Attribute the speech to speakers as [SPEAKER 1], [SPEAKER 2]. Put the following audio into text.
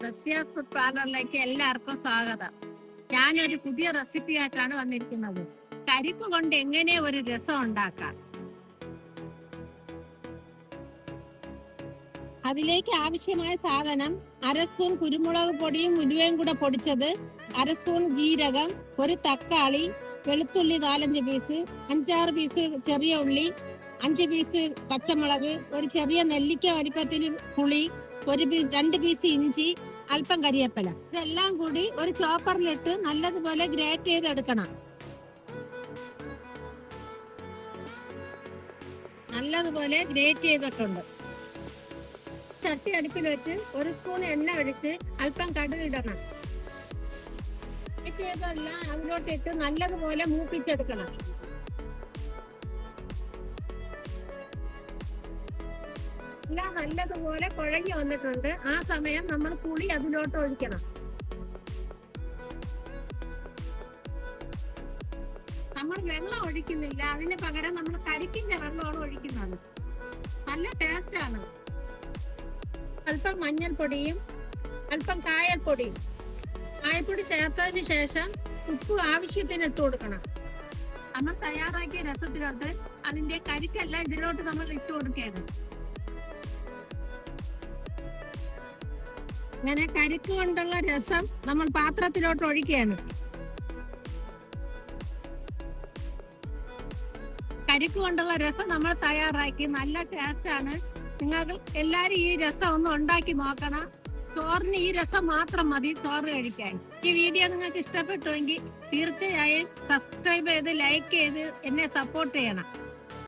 [SPEAKER 1] Razia's food പാർലറിലേക്ക് എല്ലാവർക്കും സ്വാഗതം. ഞാനൊരു പുതിയ റെസിപ്പി ആയിട്ടാണ് വന്നിരിക്കുന്നത്. കരിക്ക് കൊണ്ട് എങ്ങനെ ഒരു രസം ഉണ്ടാക്കാം. അതിലേക്ക് ആവശ്യമായ സാധനം: അര സ്പൂൺ കുരുമുളക് പൊടിയും ഉലുവയും കൂടെ പൊടിച്ചത്, അര സ്പൂൺ ജീരകം, ഒരു തക്കാളി, വെളുത്തുള്ളി 4-5 പീസ്, 5-6 പീസ് ചെറിയ ഉള്ളി, 5 പീസ് പച്ചമുളക്, ഒരു ചെറിയ നെല്ലിക്ക വലിപ്പത്തിൽ പുളി, 2 പീസ് ഇഞ്ചി, അല്പം കരിയേപ്പില. ഇതെല്ലാം കൂടി ഒരു ചോപ്പറിലിട്ട് നല്ലതുപോലെ ഗ്രേറ്റ് ചെയ്തെടുക്കണം. നല്ലതുപോലെ ഗ്രേറ്റ് ചെയ്തിട്ടുണ്ട്. ചട്ടി അടുപ്പിൽ വെച്ച് 1 സ്പൂൺ എണ്ണ ഒഴിച്ച് അല്പം കടുക് ഇടണം. ഇതെല്ലാം അതിലോട്ടിട്ട് നല്ലതുപോലെ മൂപ്പിച്ചെടുക്കണം. എല്ലാം നല്ലതുപോലെ കുഴഞ്ഞു വന്നിട്ടുണ്ട്. ആ സമയം നമ്മൾ പുളി അതിലോട്ട് ഒഴിക്കണം. നമ്മൾ വെള്ളം ഒഴിക്കുന്നില്ല, അതിന് പകരം നമ്മൾ കരിക്കിന്റെ വെള്ളമാണ് ഒഴിക്കുന്നത്. നല്ല ടേസ്റ്റ് ആണ്. അല്പം മഞ്ഞൾപ്പൊടിയും അല്പം കായപ്പൊടിയും. കായപ്പൊടി ചേർത്തതിന് ശേഷം ഉപ്പ് ആവശ്യത്തിന് ഇട്ട് കൊടുക്കണം. നമ്മൾ തയ്യാറാക്കിയ രസത്തിലോട്ട് അതിന്റെ കരിക്കെല്ലാം ഇതിലോട്ട് നമ്മൾ ഇട്ട് കൊടുക്കുകയാണ്. ഇങ്ങനെ കരിക്ക് കൊണ്ടുള്ള രസം നമ്മൾ പാത്രത്തിലോട്ട് ഒഴിക്കുകയാണ്. കരിക്ക് കൊണ്ടുള്ള രസം നമ്മൾ തയ്യാറാക്കി. നല്ല ടേസ്റ്റ് ആണ്. നിങ്ങൾ എല്ലാരും ഈ രസം ഒന്ന് ഉണ്ടാക്കി നോക്കണം. ചോറിന് ഈ രസം മാത്രം മതി ചോറ് കഴിക്കാൻ. ഈ വീഡിയോ നിങ്ങൾക്ക് ഇഷ്ടപ്പെട്ടുവെങ്കിൽ തീർച്ചയായും സബ്സ്ക്രൈബ് ചെയ്ത് ലൈക്ക് ചെയ്ത് എന്നെ സപ്പോർട്ട് ചെയ്യണം.